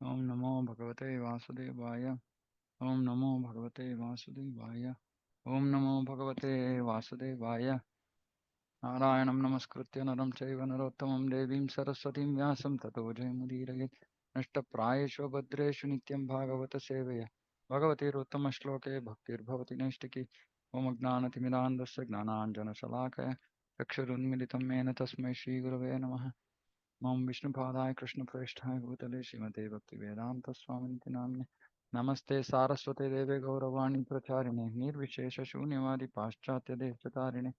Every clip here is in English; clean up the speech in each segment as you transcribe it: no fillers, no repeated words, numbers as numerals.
Om Namo Bhagavate Vasudevaya. Om Namo Bhagavate Vasudevaya. Om Namo Bhagavate Vasudevaya. Narayanam Namaskritya Naram Chaiva Narottamam Devim Saraswatim Vyasam Tato Jayamudirayet. Nashtaprayeshu Bhadreshu Nityam Bhagavata Sevaya. Bhagavate Rottama Shloke Bhaktir Bhavati Neshtiki. Om Agnanatimirandasya Gnananjana Shalakaya. Chakshurunmilitam Mena Tasmai Shri Gurave Namaha. Om Vishnupadaya Krishna Preshthaya Bhutale Srimate Bhakti Vedanta Swaminiti Namne Namaste Saraswate Deve Gauravani Pracharine Nirvishesha Shunyavadi Paschatya Devchatarine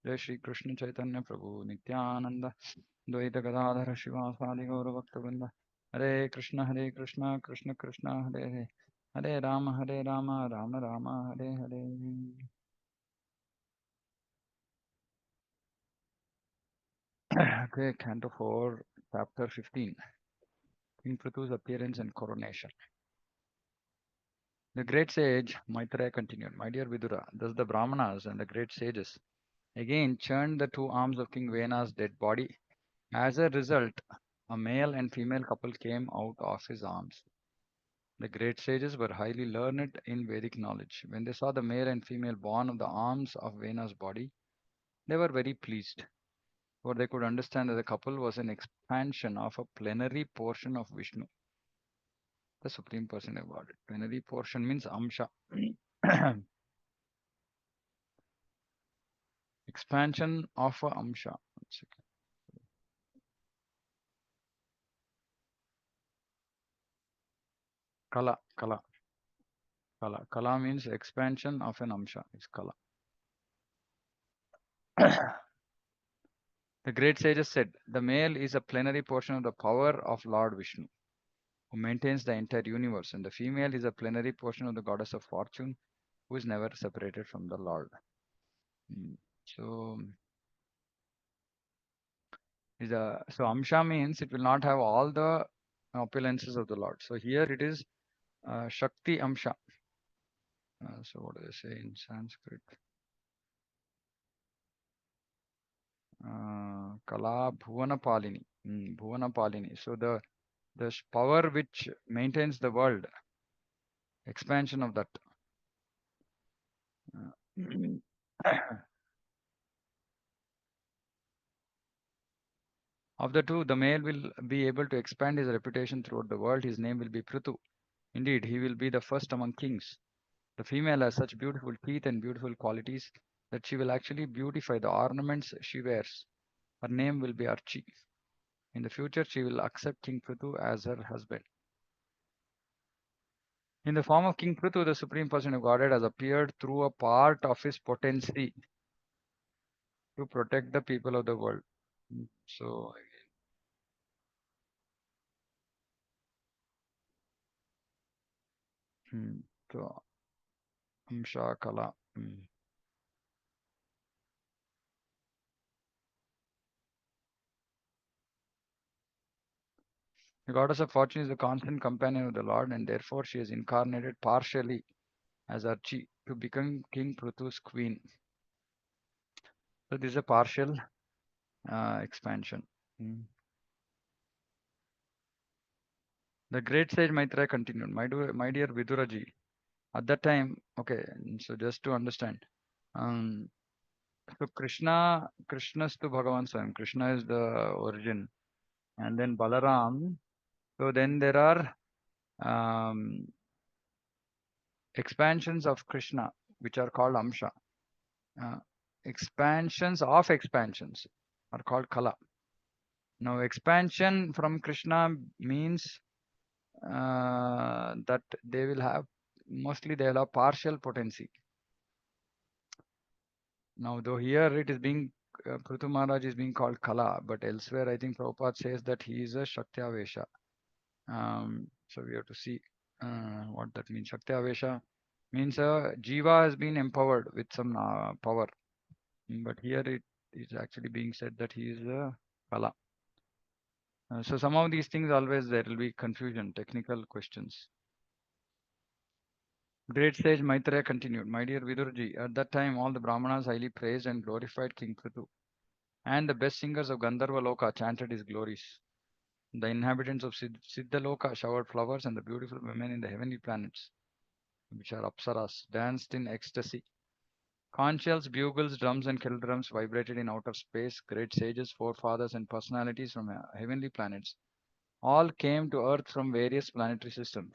Jai Shri Krishna Chaitanya Prabhu Nityananda Dvaita Gadadhara Shivasadi Gauravaktabinda Hare Krishna Krishna Krishna Hare Hare Hare Rama Rama Rama Hare Hare. Okay, Canto 4, Chapter 15. King Prithu's appearance and coronation. The great sage Maitreya continued, My dear Vidura, thus the Brahmanas and the great sages again churned the two arms of King Vena's dead body. As a result, a male and female couple came out of his arms. The great sages were highly learned in Vedic knowledge. When they saw the male and female born of the arms of Vena's body, they were very pleased, for they could understand that the couple was an expansion of a plenary portion of Vishnu, the Supreme Person of God. Plenary portion means Amsha. Expansion of a Amsha. One second. Kala, Kala, Kala. Kala means expansion of an Amsha. It's Kala. The great sages said, the male is a plenary portion of the power of Lord Vishnu, who maintains the entire universe, and the female is a plenary portion of the goddess of fortune, who is never separated from the Lord. So, so Amsha means it will not have all the opulences of the Lord. So here it is Shakti Amsha. So what do they say in Sanskrit? Kala Bhuvana Palini. Bhuvana Palini. So the power which maintains the world, expansion of that. Of the two, the male will be able to expand his reputation throughout the world. His name will be Prthu. Indeed, he will be the first among kings. The female has such beautiful teeth and beautiful qualities that she will actually beautify the ornaments she wears. Her name will be Archi. In the future, she will accept King Prthu as her husband. In the form of King Prthu, the Supreme Person of Godhead has appeared through a part of his potency to protect the people of the world. So, so Amsha Kala. The goddess of fortune is the constant companion of the Lord, and therefore she is incarnated partially as Archi to become King Pruthu's queen. So this is a partial expansion. The great sage Maitreya continued, my dear Viduraji, at that time, okay, so just to understand, so Krishna's to Bhagavan Swayam, Krishna is the origin, and then Balaram, so then there are expansions of Krishna, which are called Amsha. Expansions of expansions are called Kala. Now, expansion from Krishna means that they will have, mostly they will have partial potency. Now, though here it is being, Prthu Maharaj is being called Kala, but elsewhere I think Prabhupada says that he is a Shaktavesha. So we have to see what that means. Shaktavesha means Jiva has been empowered with some power. But here it is actually being said that he is a Kala. So some of these things always there will be confusion, technical questions. Great sage Maitreya continued, my dear Vidurji, at that time all the Brahmanas highly praised and glorified King Prithu, and the best singers of Gandharva Loka chanted his glories. The inhabitants of Siddhaloka showered flowers, and the beautiful women in the heavenly planets, which are Apsaras, danced in ecstasy. Conch shells, bugles, drums, and kettle drums vibrated in outer space. Great sages, forefathers, and personalities from heavenly planets all came to Earth from various planetary systems.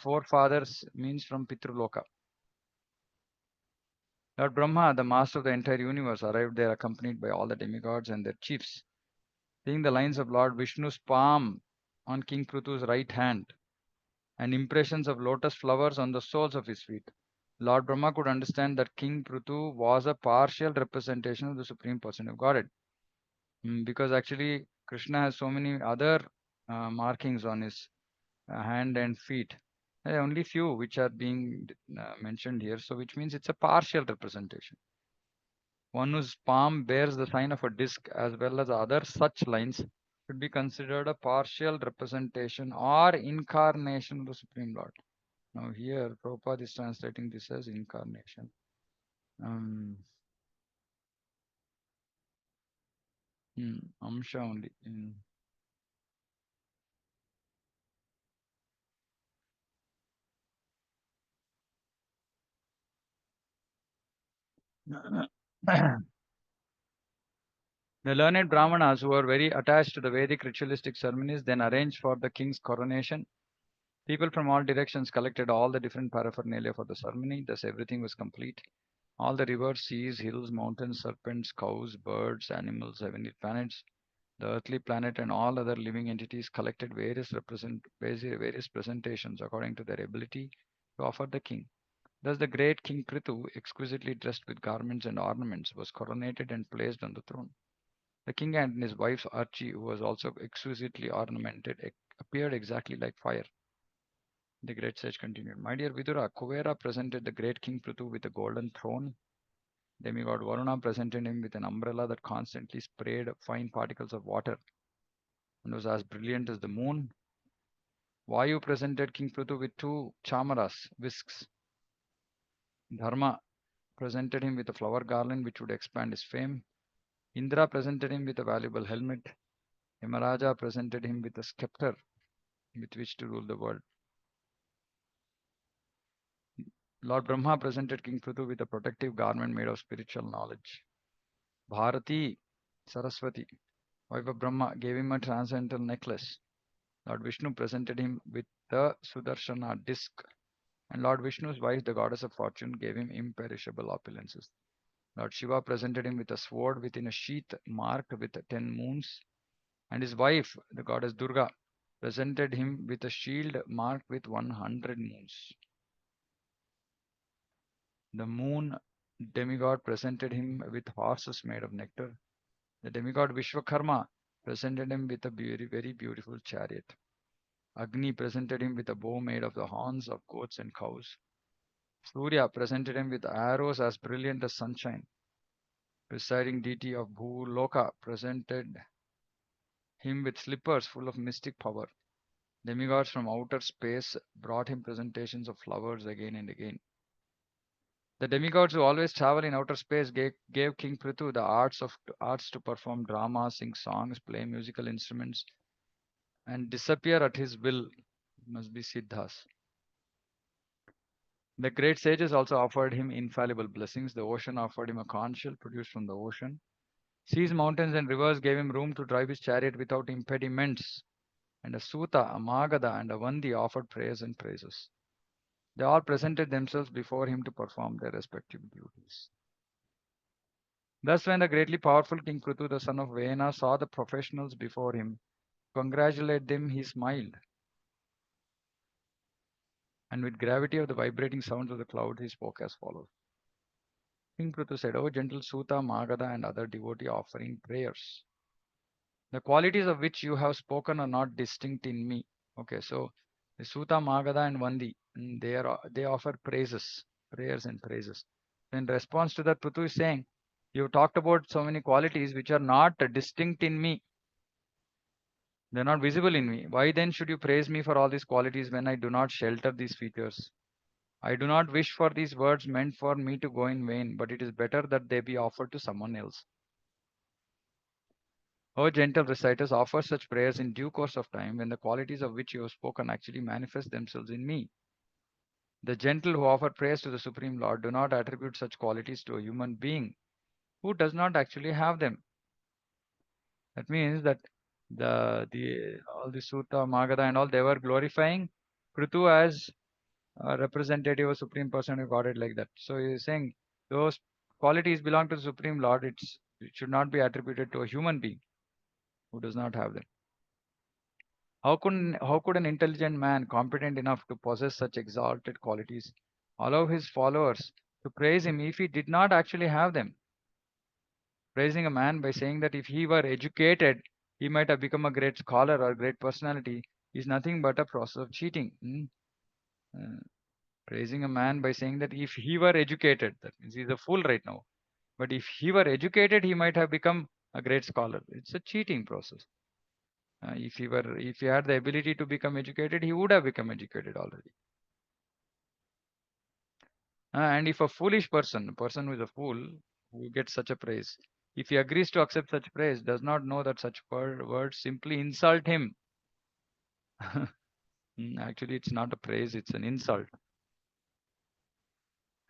Forefathers means from Pitruloka. Lord Brahma, the master of the entire universe, arrived there accompanied by all the demigods and their chiefs. Seeing the lines of Lord Vishnu's palm on King Pruthu's right hand and impressions of lotus flowers on the soles of his feet, Lord Brahma could understand that King Pruthu was a partial representation of the Supreme Person of Godhead. Because actually, Krishna has so many other markings on his hand and feet. There are only few which are being mentioned here, so which means it's a partial representation. One whose palm bears the sign of a disc as well as other such lines should be considered a partial representation or incarnation of the Supreme Lord. Now here Prabhupada is translating this as incarnation. Amsha only. The learned Brahmanas, who were very attached to the Vedic ritualistic ceremonies, then arranged for the king's coronation. People from all directions collected all the different paraphernalia for the ceremony, thus everything was complete. All the rivers, seas, hills, mountains, serpents, cows, birds, animals, heavenly planets, the earthly planet, and all other living entities collected various presentations according to their ability to offer the king. Thus, the great King Prithu, exquisitely dressed with garments and ornaments, was coronated and placed on the throne. The king and his wife Archie, who was also exquisitely ornamented, appeared exactly like fire. The great sage continued, "My dear Vidura, Kuvera presented the great King Prithu with a golden throne. Demigod Varuna presented him with an umbrella that constantly sprayed fine particles of water and was as brilliant as the moon. Vayu presented King Prithu with two chamaras, whisks. Dharma presented him with a flower garland which would expand his fame. Indra presented him with a valuable helmet. Yamaraja presented him with a scepter with which to rule the world. Lord Brahma presented King Prithu with a protective garment made of spiritual knowledge. Bharati, Saraswati, wife of Brahma, gave him a transcendental necklace. Lord Vishnu presented him with the Sudarshana disc, and Lord Vishnu's wife, the goddess of fortune, gave him imperishable opulences. Lord Shiva presented him with a sword within a sheath marked with 10 moons, and his wife, the goddess Durga, presented him with a shield marked with 100 moons. The moon demigod presented him with horses made of nectar. The demigod Vishwakarma presented him with a very beautiful chariot. Agni presented him with a bow made of the horns of goats and cows. Surya presented him with arrows as brilliant as sunshine. Presiding deity of Bhuloka presented him with slippers full of mystic power. Demigods from outer space brought him presentations of flowers again and again. The demigods who always travel in outer space gave King Prithu the arts to perform dramas, sing songs, play musical instruments, and disappear at his will. Must be Siddhas. The great sages also offered him infallible blessings. The ocean offered him a conch shell produced from the ocean. Seas, mountains, and rivers gave him room to drive his chariot without impediments. And a Suta, a Magadha, and a Vandi offered prayers and praises. They all presented themselves before him to perform their respective duties. Thus, when the greatly powerful King Prithu, the son of Vena, saw the professionals before him, to congratulate them, he smiled. And with gravity of the vibrating sounds of the cloud, he spoke as follows. King Prithu said, "O gentle Suta, Magadha, and other devotee offering prayers. The qualities of which you have spoken are not distinct in me." Okay, so the Suta, Magadha, and Vandi, they offer praises, prayers and praises. In response to that, Prithu is saying, "You talked about so many qualities which are not distinct in me. They're not visible in me. Why then should you praise me for all these qualities when I do not shelter these features? I do not wish for these words meant for me to go in vain, but it is better that they be offered to someone else." O gentle reciters, offer such prayers in due course of time when the qualities of which you have spoken actually manifest themselves in me. The gentle who offer prayers to the Supreme Lord do not attribute such qualities to a human being who does not actually have them. That means that the all the Sutta, Magadha and all, they were glorifying Prthu as a representative of Supreme Person who got it like that. So he is saying those qualities belong to the Supreme Lord. It should not be attributed to a human being who does not have them. How could an intelligent man, competent enough to possess such exalted qualities, allow his followers to praise him if he did not actually have them? Praising a man by saying that if he were educated, he might have become a great scholar or great personality is nothing but a process of cheating. Uh, Praising a man by saying that if he were educated, that means he's a fool right now. But if he were educated, he might have become a great scholar. It's a cheating process. If he had the ability to become educated, he would have become educated already. And if a foolish person, a person who is a fool, who gets such a praise, if he agrees to accept such praise, does not know that such words simply insult him. Actually, it's not a praise, it's an insult.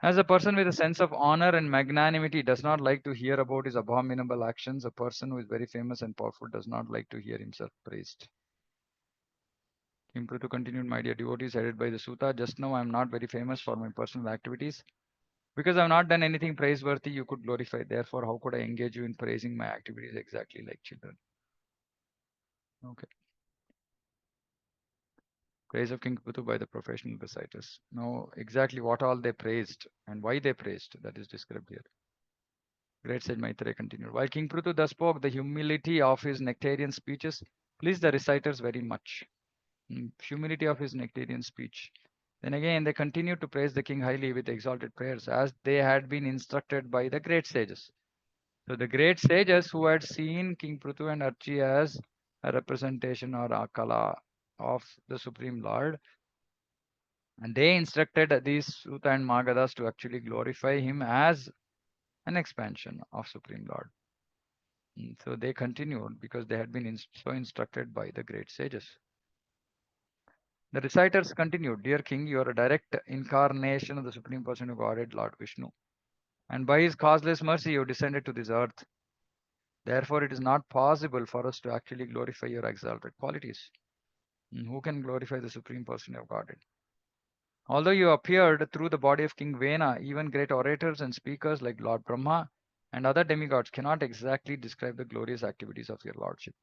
As a person with a sense of honor and magnanimity does not like to hear about his abominable actions, a person who is very famous and powerful does not like to hear himself praised. King Pruthu continued, my dear devotees, headed by the Sutta, just now I am not very famous for my personal activities. Because I have not done anything praiseworthy, you could glorify. Therefore, how could I engage you in praising my activities exactly like children? Okay. Praise of King Pruthu by the professional reciters. Now, exactly what all they praised and why they praised, that is described here. Great sage Maitreya continued. While King Pruthu thus spoke, the humility of his nectarian speeches pleased the reciters very much. Humility of his nectarian speech. Then again, they continued to praise the king highly with exalted prayers, as they had been instructed by the great sages. So the great sages who had seen King Pruthu and Archie as a representation or akala of the Supreme Lord, and they instructed these Sutta and Magadas to actually glorify him as an expansion of Supreme Lord. So they continued because they had been so instructed by the great sages. The reciters continued, Dear King, you are a direct incarnation of the Supreme Person of Godhead, Lord Vishnu. And by his causeless mercy, you descended to this earth. Therefore, it is not possible for us to actually glorify your exalted qualities. Who can glorify the Supreme Person of Godhead? Although you appeared through the body of King Vena, even great orators and speakers like Lord Brahma and other demigods cannot exactly describe the glorious activities of your Lordship.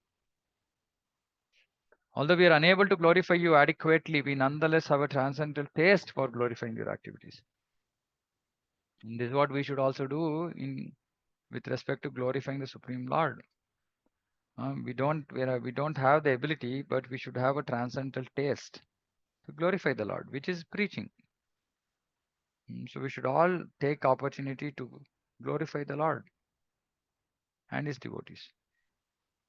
Although we are unable to glorify you adequately, we nonetheless have a transcendental taste for glorifying your activities. And this is what we should also do with respect to glorifying the Supreme Lord. We don't have the ability, but we should have a transcendental taste to glorify the Lord, which is preaching. So we should all take opportunity to glorify the Lord and his devotees.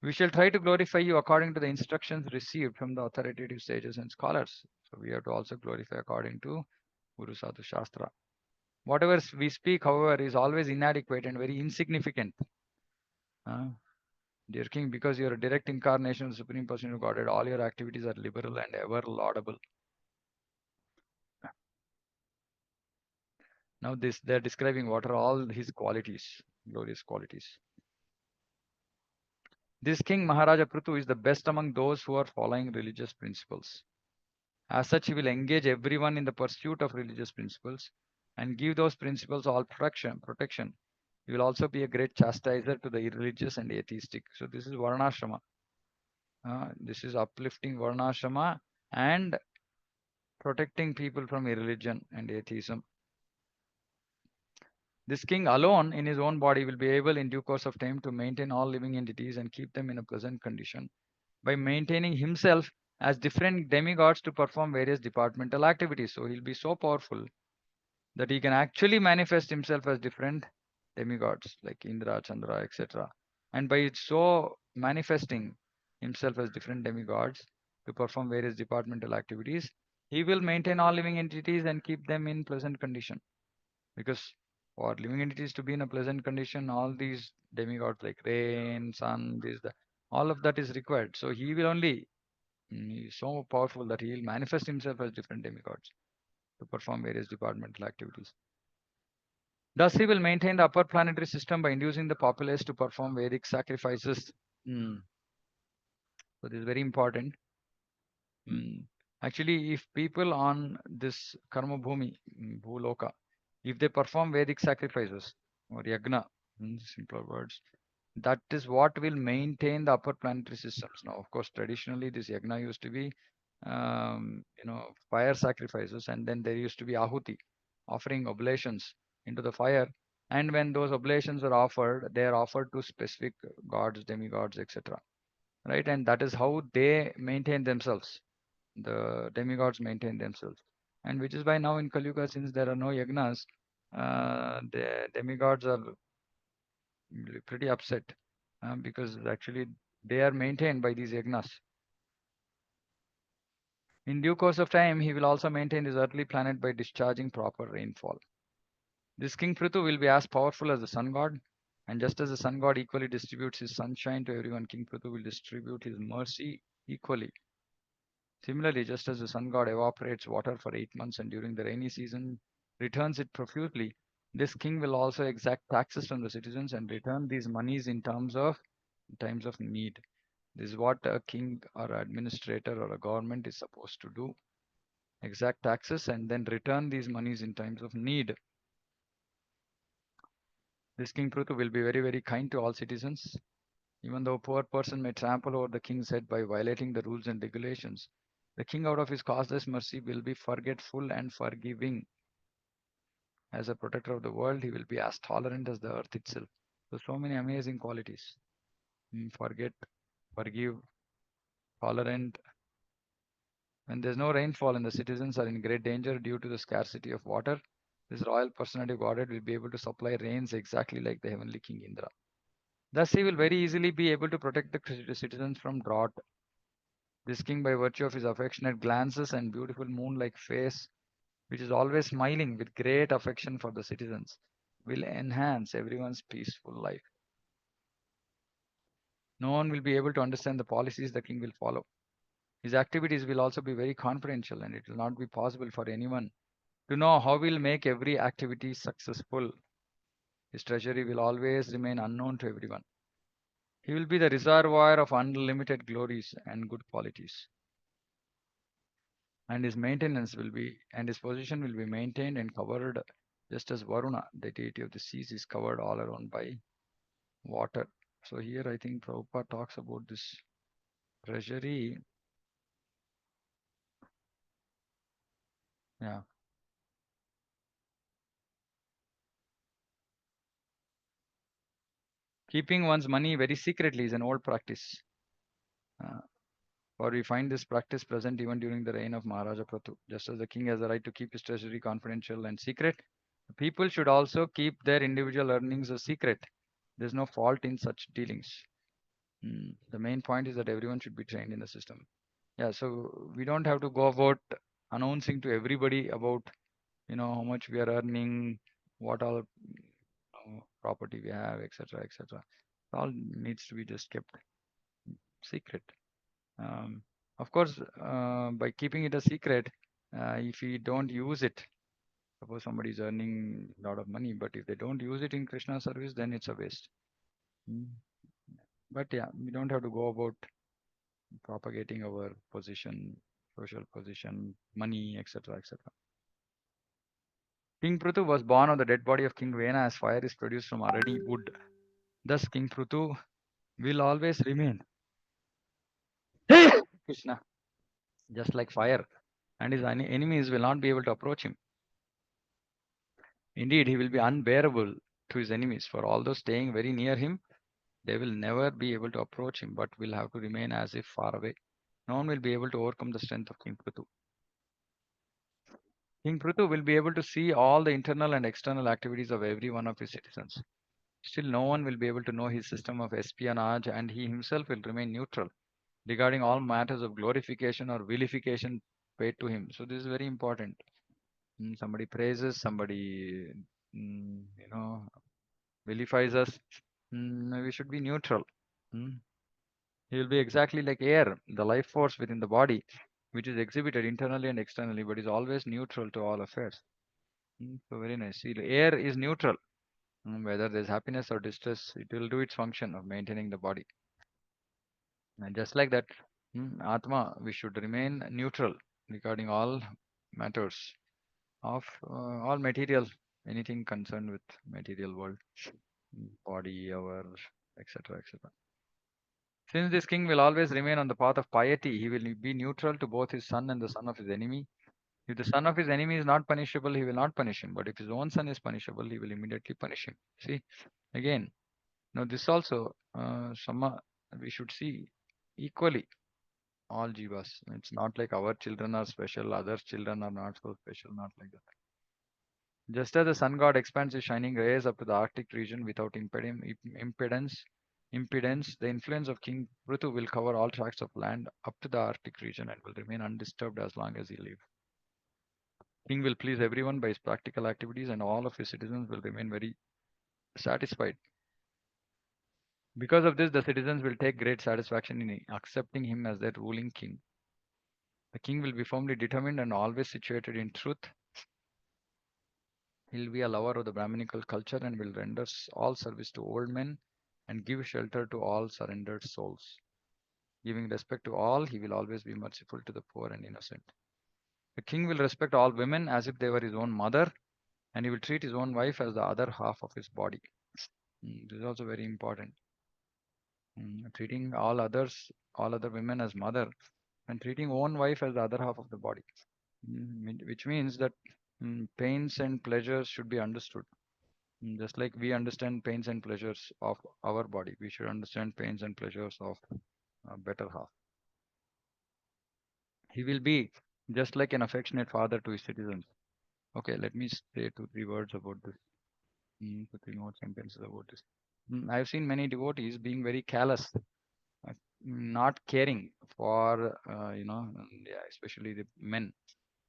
We shall try to glorify you according to the instructions received from the authoritative sages and scholars. So we have to also glorify according to Guru Sadhu Shastra. Whatever we speak, however, is always inadequate and very insignificant. Uh, Dear King, because you are a direct incarnation of the Supreme Person of Godhead, all your activities are liberal and ever laudable. Now they're describing what are all his qualities, glorious qualities. This King Maharaja Pruthu is the best among those who are following religious principles. As such, he will engage everyone in the pursuit of religious principles and give those principles all protection. He will also be a great chastiser to the irreligious and atheistic. So this is Varnashrama. This is uplifting Varnashrama and protecting people from irreligion and atheism. This king alone in his own body will be able in due course of time to maintain all living entities and keep them in a pleasant condition by maintaining himself as different demigods to perform various departmental activities. So he'll be so powerful that he can actually manifest himself as different demigods like Indra, Chandra, etc. And by so manifesting himself as different demigods to perform various departmental activities, he will maintain all living entities and keep them in pleasant condition. Because for living entities to be in a pleasant condition, all these demigods like rain, sun, this, All of that is required. So he will only, he is so powerful that he will manifest himself as different demigods to perform various departmental activities. Thus, he will maintain the upper planetary system by inducing the populace to perform Vedic sacrifices. Hmm. So, this is very important. Hmm. Actually, if people on this Karma Bhumi, Bhuloka, if they perform Vedic sacrifices or yagna, in simpler words, that is what will maintain the upper planetary systems. Now, of course, traditionally this yagna used to be, fire sacrifices, and then there used to be ahuti, offering oblations into the fire. And when those oblations are offered, they are offered to specific gods, demigods, etc. Right, and that is how they maintain themselves. The demigods maintain themselves, and which is why now in Kali Yuga, since there are no yagnas, the demigods are pretty upset because actually they are maintained by these yagnas. In due course of time, he will also maintain his earthly planet by discharging proper rainfall. This King Prthu will be as powerful as the sun god, and just as the sun god equally distributes his sunshine to everyone, King Prthu will distribute his mercy equally. Similarly, just as the sun god evaporates water for 8 months and during the rainy season returns it profusely, this king will also exact taxes from the citizens and return these monies in times of need. This is what a king or administrator or a government is supposed to do. Exact taxes and then return these monies in times of need. This King Pruthu will be very, very kind to all citizens. Even though a poor person may trample over the king's head by violating the rules and regulations, the king, out of his causeless mercy, will be forgetful and forgiving. As a protector of the world, he will be as tolerant as the earth itself. So many amazing qualities. Forget, forgive, tolerant. When there's no rainfall and the citizens are in great danger due to the scarcity of water, this royal personality of Godhead will be able to supply rains exactly like the heavenly King Indra. Thus, he will very easily be able to protect the citizens from drought. This king, by virtue of his affectionate glances and beautiful moon-like face, which is always smiling with great affection for the citizens, will enhance everyone's peaceful life. No one will be able to understand the policies the king will follow. His activities will also be very confidential, and it will not be possible for anyone to know how we'll make every activity successful. His treasury will always remain unknown to everyone. He will be the reservoir of unlimited glories and good qualities. And his position will be maintained and covered just as Varuna, the deity of the seas, is covered all around by water. So here I think Prabhupada talks about this treasury. Yeah. Keeping one's money very secretly is an old practice. Uh, For we find this practice present even during the reign of Maharaja Pratu. Just as the king has the right to keep his treasury confidential and secret, the people should also keep their individual earnings a secret. There's no fault in such dealings. The main point is that everyone should be trained in the system. Yeah, so we don't have to go about announcing to everybody about how much we are earning, what all property we have, etc., etc. All needs to be just kept secret. Um, of course, by keeping it a secret, if we don't use it, suppose somebody is earning a lot of money, but if they don't use it in Krishna service, then it's a waste. Mm. But yeah, we don't have to go about propagating our position, social position, money, etc., etc. King Pruthu was born on the dead body of King Vena as fire is produced from Arani wood. Thus, King Pruthu will always remain Krishna, just like fire, and his enemies will not be able to approach him. Indeed, he will be unbearable to his enemies, for although staying very near him, they will never be able to approach him, but will have to remain as if far away. No one will be able to overcome the strength of King Pruthu. King Pruthu will be able to see all the internal and external activities of every one of his citizens. Still, no one will be able to know his system of espionage, and he himself will remain neutral regarding all matters of glorification or vilification paid to him. So, this is very important. Somebody praises, somebody, you know, vilifies us. We should be neutral. Hmm. He will be exactly like air, the life force within the body, which is exhibited internally and externally, but is always neutral to all affairs. So very nice. See, the air is neutral. Whether there's happiness or distress, it will do its function of maintaining the body. And just like that, Atma, we should remain neutral regarding all matters of all material, anything concerned with material world, body, our, etc., etc. Since this king will always remain on the path of piety, he will be neutral to both his son and the son of his enemy. If the son of his enemy is not punishable, he will not punish him. But if his own son is punishable, he will immediately punish him. See, again, now this also, we should see equally all jivas. It's not like our children are special, others' children are not so special, not like that. Just as the sun god expands his shining rays up to the Arctic region without impedance, the influence of King Prthu will cover all tracts of land up to the Arctic region and will remain undisturbed as long as he lives. King will please everyone by his practical activities, and all of his citizens will remain very satisfied. Because of this, the citizens will take great satisfaction in accepting him as their ruling king. The king will be firmly determined and always situated in truth. He'll be a lover of the Brahminical culture and will render all service to old men and give shelter to all surrendered souls. Giving respect to all, he will always be merciful to the poor and innocent. The king will respect all women as if they were his own mother, and he will treat his own wife as the other half of his body. This is also very important. Treating all other women as mother, and treating own wife as the other half of the body, which means that pains and pleasures should be understood. Just like we understand pains and pleasures of our body, we should understand pains and pleasures of a better half. He will be just like an affectionate father to his citizens. Okay, let me say 2 3 words about this. 2 3 more sentences about this. I've seen many devotees being very callous, not caring for, yeah, especially the men,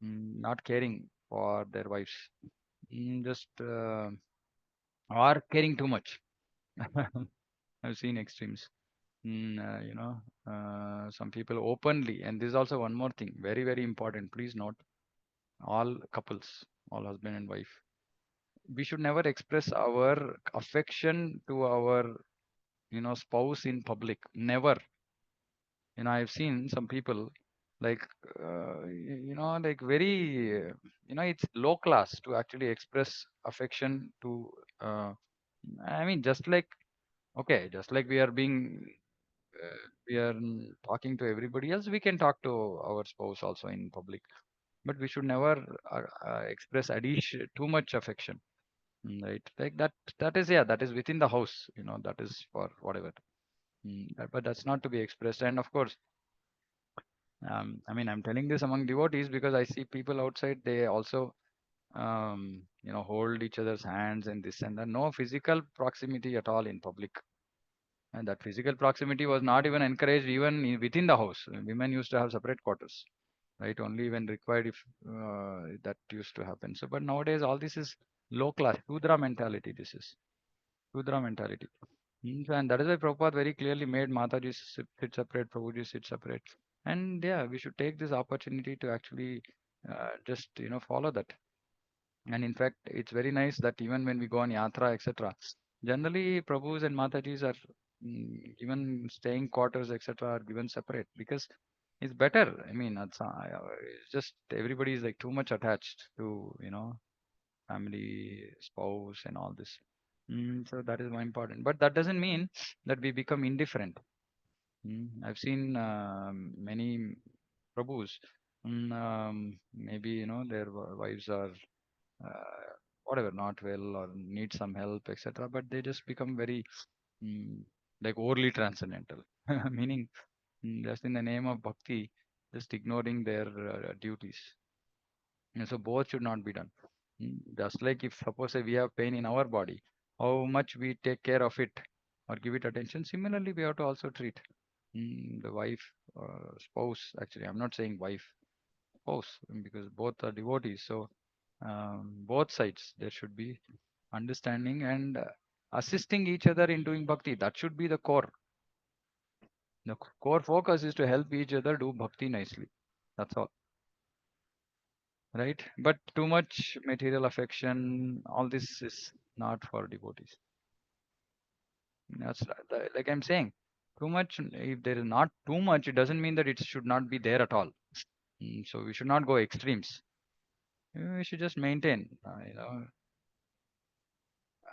not caring for their wives, just or caring too much. I've seen extremes. Some people openly, and this is also one more thing, very, very important. Please note, all couples, all husband and wife, we should never express our affection to our, spouse in public. Never. I've seen some people like, like very, it's low class to actually express affection to, uh, I mean, just like we are being we are talking to everybody else, we can talk to our spouse also in public, but we should never express addition too much affection, right? Like that is, yeah, that is within the house, that is for whatever. But that's not to be expressed. And of course, I mean, I'm telling this among devotees because I see people outside, they also hold each other's hands and this and that. No physical proximity at all in public. And that physical proximity was not even encouraged even within the house. Women used to have separate quarters, right? Only when required, if that used to happen. So, but nowadays all this is low class, Shudra mentality. This is Shudra mentality. And that is why Prabhupada very clearly made Mataji sit separate, Prabhuji sit separate. And yeah, we should take this opportunity to actually just follow that. And in fact, it's very nice that even when we go on yatra, etc., generally Prabhus and Matajis are even staying quarters, etc., are given separate because it's better. I mean, it's just everybody is like too much attached to family, spouse, and all this. So that is more important. But that doesn't mean that we become indifferent. I've seen many Prabhus. Maybe their wives are uh, whatever, not well or need some help, etc. But they just become very mm, like overly transcendental, meaning just in the name of bhakti, just ignoring their duties. And so both should not be done. Just like if suppose we have pain in our body, how much we take care of it or give it attention, similarly we have to also treat the wife, spouse. Actually, I'm not saying wife, spouse, because both are devotees. So both sides there should be understanding and assisting each other in doing bhakti. That should be the core. The core focus is to help each other do bhakti nicely. That's all, right? But too much material affection, all this is not for devotees. Like I'm saying, too much. If there is not too much, it doesn't mean that it should not be there at all. So we should not go extremes. We should just maintain,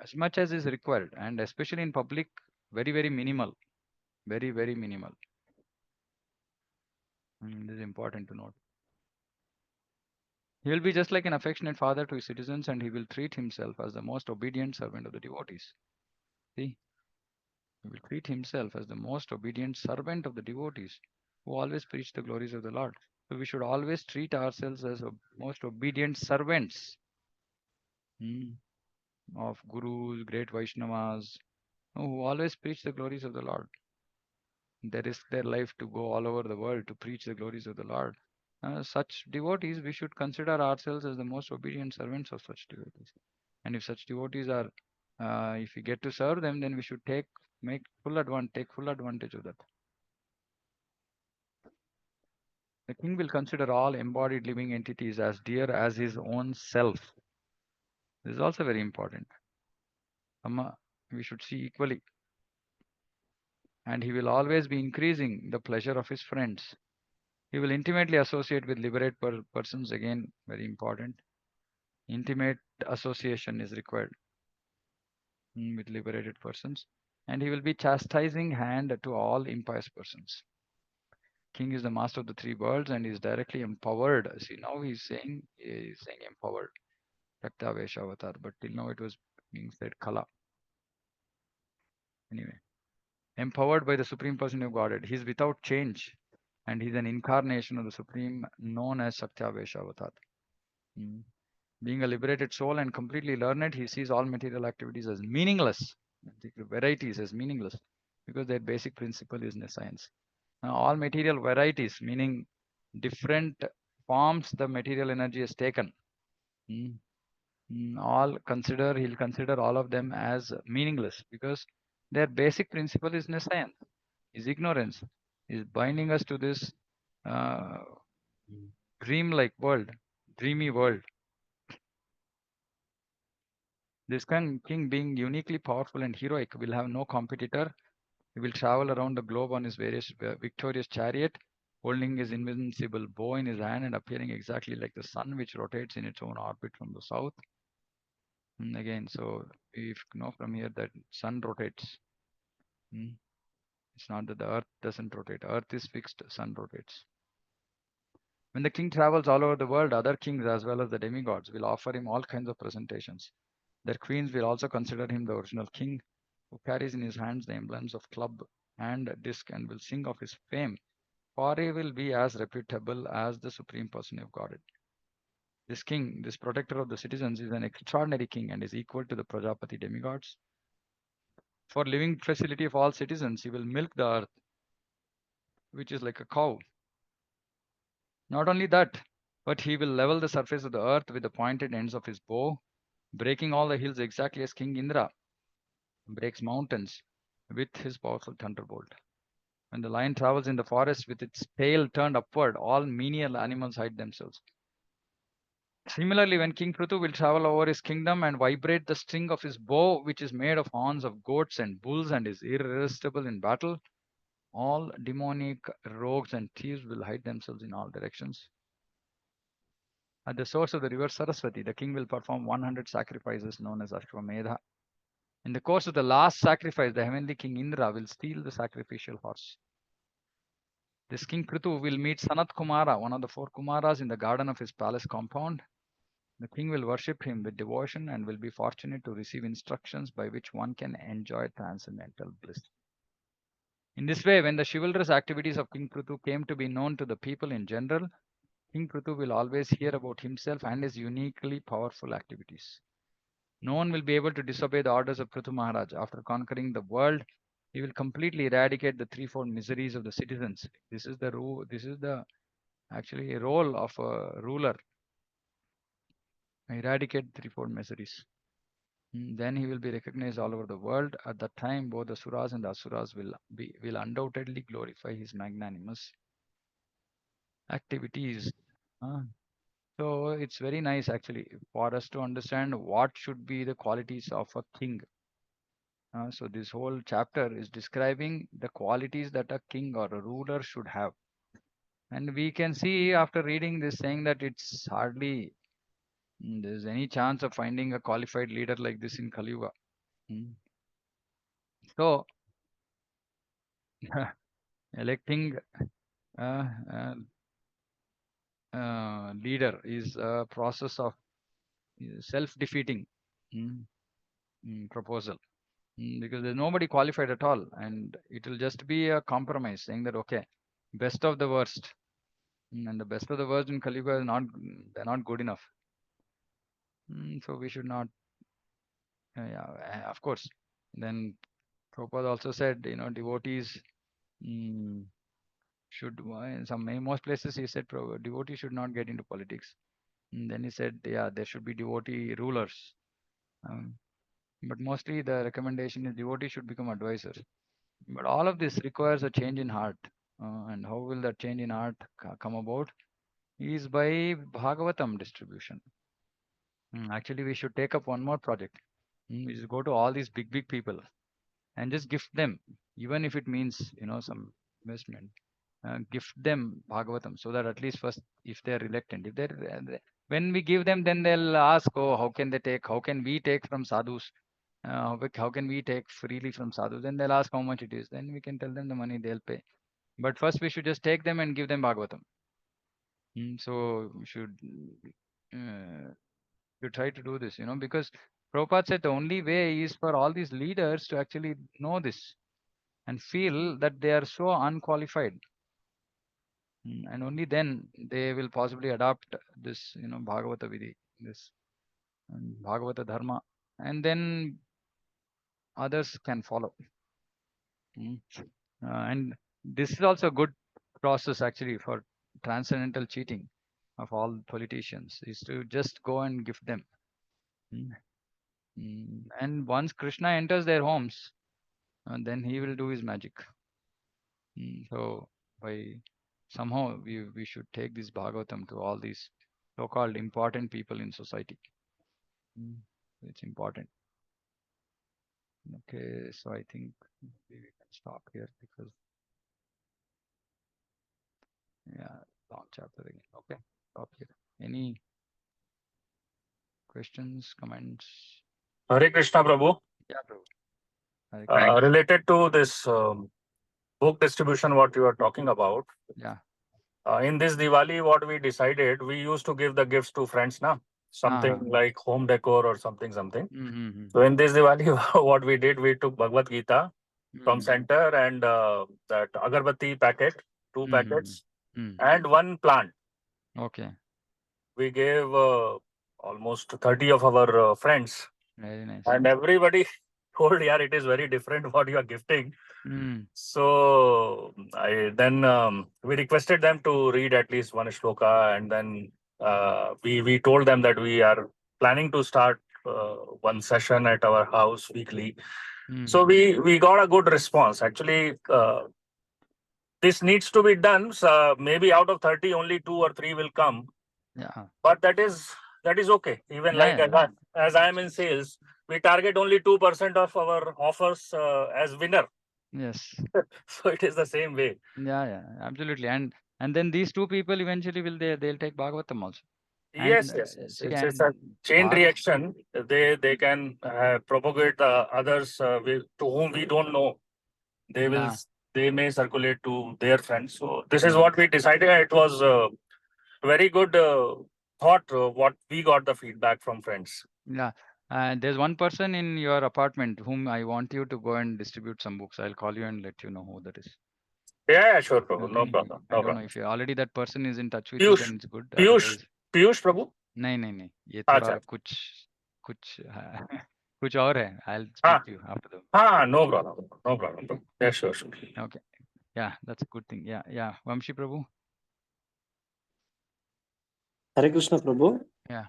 as much as is required, and especially in public, very very minimal, very very minimal. This is important to note. He will be just like an affectionate father to his citizens, and he will treat himself as the most obedient servant of the devotees. See, he will treat himself as the most obedient servant of the devotees who always preach the glories of the Lord. So we should always treat ourselves as most obedient servants mm, of gurus, great Vaishnavas, who always preach the glories of the Lord. They risk their life to go all over the world to preach the glories of the Lord. Such devotees, we should consider ourselves as the most obedient servants of such devotees. And if such devotees are, if we get to serve them, then we should take full advantage of that. The king will consider all embodied living entities as dear as his own self. This is also very important. We should see equally. And he will always be increasing the pleasure of his friends. He will intimately associate with liberate persons, again, very important. Intimate association is required with liberated persons. And he will be chastising hand to all impious persons. King is the master of the three worlds and is directly empowered. See, now he's saying empowered. Shaktavesha avatar, but till now it was being said Kala. Anyway, empowered by the Supreme Person of Godhead. He is without change and he's an incarnation of the Supreme known as Satyavesha avatar. Hmm. Being a liberated soul and completely learned, he sees all material activities as meaningless, varieties as meaningless, because their basic principle is nescience. Now, all material varieties, meaning different forms the material energy has taken, mm, he'll consider all of them as meaningless because their basic principle is nescience, is ignorance, is binding us to this uh, dream-like world, dreamy world. This king, being uniquely powerful and heroic, will have no competitor. He will travel around the globe on his various victorious chariot, holding his invincible bow in his hand and appearing exactly like the sun, which rotates in its own orbit from the south. And again, so if you know from here that sun rotates. It's not that the earth doesn't rotate. Earth is fixed, sun rotates. When the king travels all over the world, other kings as well as the demigods will offer him all kinds of presentations. Their queens will also consider him the original king, who carries in his hands the emblems of club and disc and will sing of his fame, for he will be as reputable as the supreme person of Godhead. This king, this protector of the citizens, is an extraordinary king and is equal to the Prajapati demigods. For living facility of all citizens, he will milk the earth, which is like a cow. Not only that, but he will level the surface of the earth with the pointed ends of his bow, breaking all the hills exactly as King Indra breaks mountains with his powerful thunderbolt. When the lion travels in the forest with its tail turned upward, all menial animals hide themselves. Similarly, when King Prthu will travel over his kingdom and vibrate the string of his bow, which is made of horns of goats and bulls and is irresistible in battle, all demonic rogues and thieves will hide themselves in all directions. At the source of the river Saraswati, the king will perform 100 sacrifices known as Ashwamedha. In the course of the last sacrifice, the heavenly king Indra will steal the sacrificial horse. This king Prthu will meet Sanat Kumara, one of the four Kumaras, in the garden of his palace compound. The king will worship him with devotion and will be fortunate to receive instructions by which one can enjoy transcendental bliss. In this way, when the chivalrous activities of King Prthu came to be known to the people in general, King Prthu will always hear about himself and his uniquely powerful activities. No one will be able to disobey the orders of Prthu Maharaj. After conquering the world, he will completely eradicate the threefold miseries of the citizens. This is the actually role of a ruler. Eradicate threefold miseries. Then he will be recognized all over the world. At that time, both the suras and the asuras will undoubtedly glorify his magnanimous activities. Uh, so it's very nice actually for us to understand what should be the qualities of a king. So this whole chapter is describing the qualities that a king or a ruler should have. And we can see after reading this saying that it's hardly there's any chance of finding a qualified leader like this in Kali Yuga. Mm. So electing a, leader is a process of self-defeating proposal. Because there's nobody qualified at all, and it will just be a compromise saying that okay, best of the worst. And the best of the worst in Kali Yuga is not, they're not good enough. So we should not, yeah, of course. Then Prabhupada also said, devotees should, in most places he said devotees should not get into politics. And then he said, yeah, there should be devotee rulers. Um, but mostly the recommendation is devotees should become advisors. But all of this requires a change in heart. And how will that change in heart come about? Is by Bhagavatam distribution. Actually, we should take up one more project. We should go to all these big people and just gift them, even if it means, some investment. Gift them Bhagavatam so that at least first, if they're reluctant, if they're, when we give them, then they'll ask, oh, how can we take from sadhus? How can we take freely from sadhus? Then they'll ask how much it is. Then we can tell them the money they'll pay. But first, we should just take them and give them Bhagavatam. So we should try to do this, because Prabhupada said the only way is for all these leaders to actually know this and feel that they are so unqualified. And only then they will possibly adopt this, Bhagavata Vidhi, this Bhagavata Dharma, and then others can follow. And this is also a good process actually for transcendental cheating of all politicians, is to just go and gift them. And once Krishna enters their homes, then he will do his magic. So by somehow we should take this Bhagavatam to all these so-called important people in society. It's important. Okay, so I think maybe we can stop here because yeah, long chapter again. Okay, stop here. Any questions, comments? Hare Krishna, Prabhu. Yeah, Prabhu. Hare Krishna. Related to this book distribution, what you are talking about. Yeah. In this Diwali, what we decided, we used to give the gifts to friends, na? Something like home decor or something. So in this Diwali, what we did, we took Bhagavad Gita from center and that agarbatti packet, 2 packets, and 1 plant. Okay. We gave almost 30 of our friends. Very nice. And everybody told, yeah, it is very different what you are gifting. So I then we requested them to read at least 1 shloka, and then we told them that we are planning to start 1 session at our house weekly. So we got a good response. Actually, this needs to be done. So maybe out of 30, only 2 or 3 will come. Yeah. But that is okay. Even as I am in sales, we target only 2% of our offers as winner. Yes. So it is the same way. Yeah, absolutely. And then these 2 people eventually they'll take Bhagavatam also. Yes. It's a chain reaction. They can propagate others to whom we don't know. They may circulate to their friends. So this is what we decided. It was very good thought. What we got the feedback from friends. Yeah. There's one person in your apartment whom I want you to go and distribute some books. I'll call you and let you know who that is. Yeah, sure, Prabhu. Okay. No problem. I don't know if already that person is in touch with you, then it's good. Piyush, Prabhu? नहीं. ये थोड़ा कुछ और है. I'll speak to you after the. No problem. Yeah, sure. Okay. Yeah, that's a good thing. Yeah. Vamshi Prabhu. Hare Krishna, Prabhu. Yeah.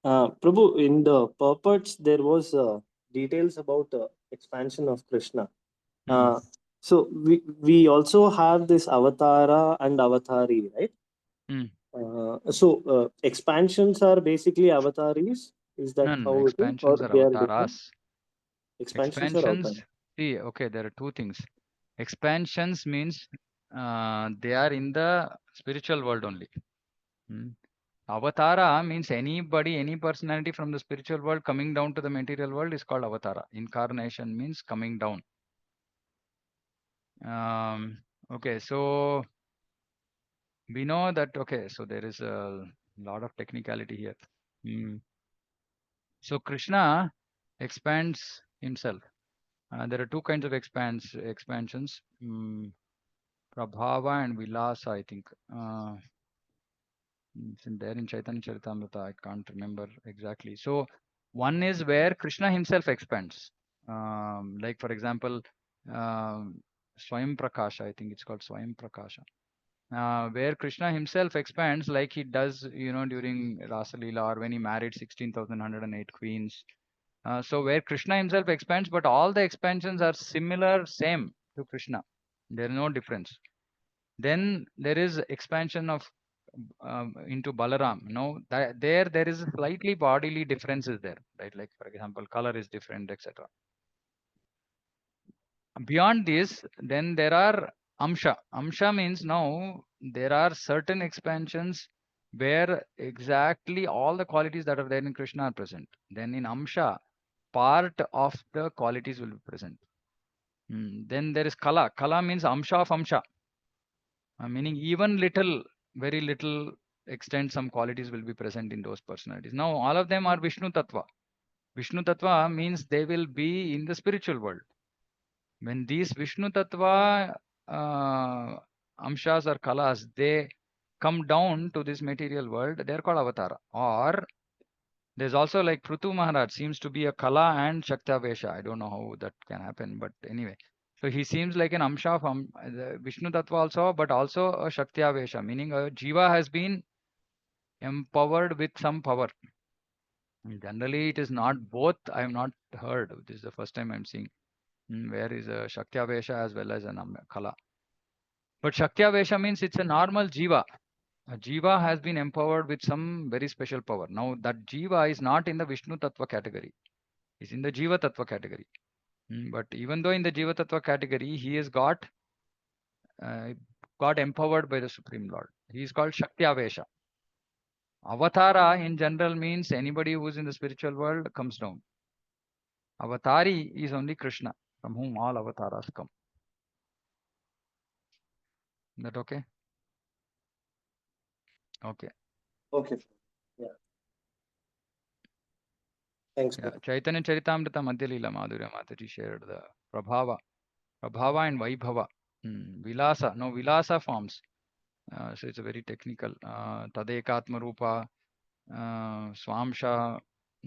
Prabhu, in the purports, there was details about expansion of Krishna. So we also have this avatara and avatari, right? So expansions are basically avataris. Is that No, how it is, or expansions are they are different? avataras. Expansions are avataras. See, okay, there are two things. Expansions means they are in the spiritual world only. Avatara means anybody, any personality from the spiritual world coming down to the material world is called avatara. Incarnation means coming down. Okay, so we know that, okay, so there is a lot of technicality here. So Krishna expands himself. There are two kinds of expansions, Prabhava and Vilasa, I think. It's in there in Chaitanya Charitamrita, I can't remember exactly. So one is where Krishna himself expands. Like for example, Swayam Prakasha, I think it's called Swayam Prakasha. Where Krishna himself expands like he does, during Rasa Leela or when he married 16,108 queens. So where Krishna himself expands, but all the expansions are similar, same to Krishna. There is no difference. Then there is expansion of into Balaram. There is slightly bodily differences there, right? Like for example, color is different, etc. Beyond this, then there are Amsha. Amsha means now there are certain expansions where exactly all the qualities that are there in Krishna are present. Then in Amsha, part of the qualities will be present. Then there is Kala. Kala means Amsha of Amsha. Meaning even little, very little extent, some qualities will be present in those personalities. Now, all of them are Vishnu Tattva. Vishnu Tattva means they will be in the spiritual world. When these Vishnu Tattva Amshas or Kalas, they come down to this material world, they are called Avatara. Or there's also like Prthu Maharaj seems to be a Kala and Shaktavesha. I don't know how that can happen, but anyway. So he seems like an Amsha of Vishnu Tattva also, but also a Shaktavesha, meaning a Jiva has been empowered with some power. Generally, it is not both. I have not heard. This is the first time I'm seeing where is a Shaktavesha as well as an Kala. But Shaktavesha means it's a normal Jiva. A Jiva has been empowered with some very special power. Now, that Jiva is not in the Vishnu Tattva category. He's in the Jiva Tattva category. But even though in the Jiva Tattva category, he has got empowered by the Supreme Lord. He is called Shaktavesha. Avatara in general means anybody who is in the spiritual world comes down. Avatari is only Krishna, from whom all avatars come. Is that okay? Okay. Okay. Yeah. Thanks. Yeah. Chaitanya Charitamrita Madhya Leela Madhurya Mataji shared the Prabhava and Vaibhava. Vilasa, no Vilasa forms. So it's a very technical. Tadekatma Rupa, Swamsha,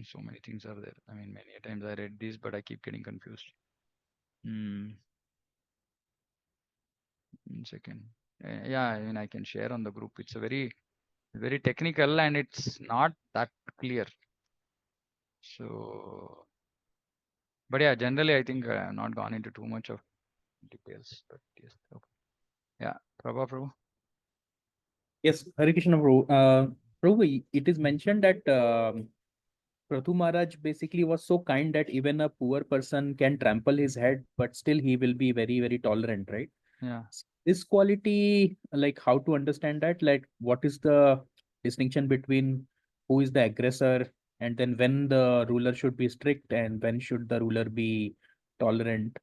so many things are there. I mean, many times I read this, but I keep getting confused. 1 second. Yeah, I mean, I can share on the group. It's a very technical and it's not that clear. So, but yeah, generally, I think I have not gone into too much of details. But yes, okay. Yeah, Prabhu. Yes, Hare Krishna, Prabhu. Prabhu, it is mentioned that Prthu Maharaj basically was so kind that even a poor person can trample his head, but still he will be very, very tolerant, right? Yeah. This quality, like how to understand that? Like, what is the distinction between who is the aggressor and then when the ruler should be strict and when should the ruler be tolerant?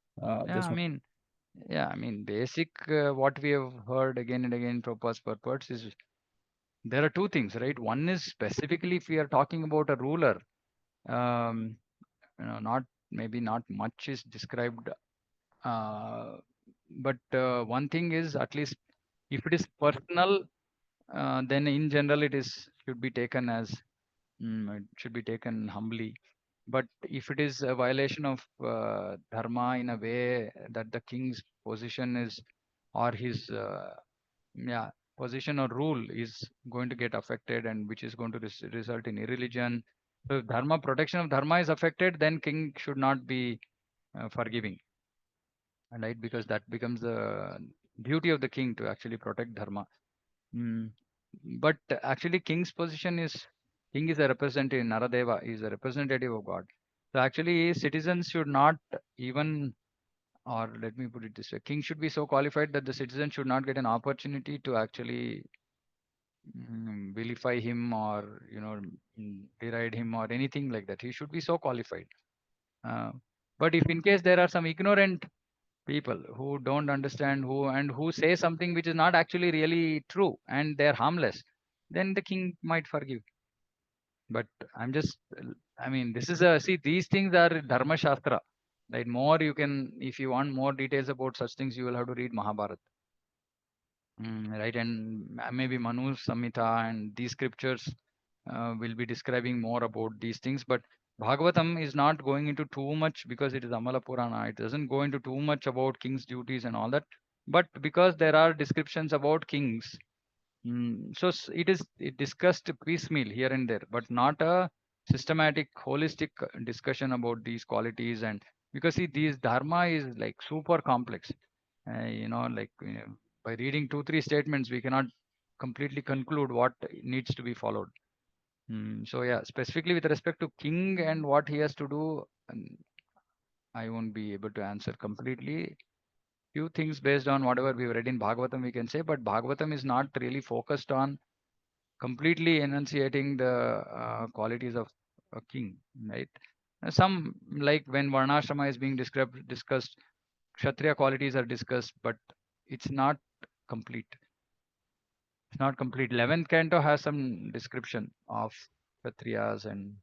Yeah, I mean, basic what we have heard again and again, Prabhupada's purports is there are two things, right? One is specifically if we are talking about a ruler, not maybe not much is described, but one thing is at least if it is personal, then in general it should be taken as it should be taken humbly. But if it is a violation of dharma in a way that the king's position is or his position or rule is going to get affected and which is going to result in irreligion So if dharma, protection of dharma is affected, then king should not be forgiving, right? Because that becomes the duty of the king to actually protect dharma. But actually, king's position is, king is a representative, Naradeva is a representative of God. So actually, citizens should not even, or let me put it this way, king should be so qualified that the citizen should not get an opportunity to actually vilify him, or deride him or anything like that. He should be so qualified. But if in case there are some ignorant people who don't understand, who say something which is not actually really true and they're harmless, then the king might forgive. But I'm just, I mean, this is a, see, these things are Dharma Shastra. Right? More you can, if you want more details about such things, you will have to read Mahabharata. Right? And maybe Manu Samhita and these scriptures will be describing more about these things. But Bhagavatam is not going into too much because it is Amala Purana. It doesn't go into too much about king's duties and all that. But because there are descriptions about kings, so it discussed piecemeal here and there, but not a systematic, holistic discussion about these qualities. And because see, these dharma is like super complex. Like by reading 2-3 statements, we cannot completely conclude what needs to be followed. So yeah, specifically with respect to king and what he has to do, I won't be able to answer completely. Few things based on whatever we've read in Bhagavatam we can say, but Bhagavatam is not really focused on completely enunciating the qualities of a king, right? Some, like when Varnashrama is being discussed, Kshatriya qualities are discussed, but it's not complete. It's not complete. 11th canto has some description of Kshatriyas and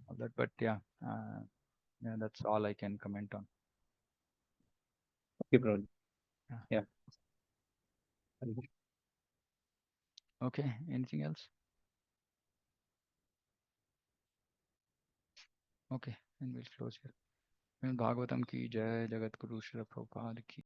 all that, but yeah, that's all I can comment on. Okay, bro. Yeah. Yeah. Okay, anything else? Okay, then we'll close here. Bhagavatam ki jai, Jagat Guru Srila Prabhupada ki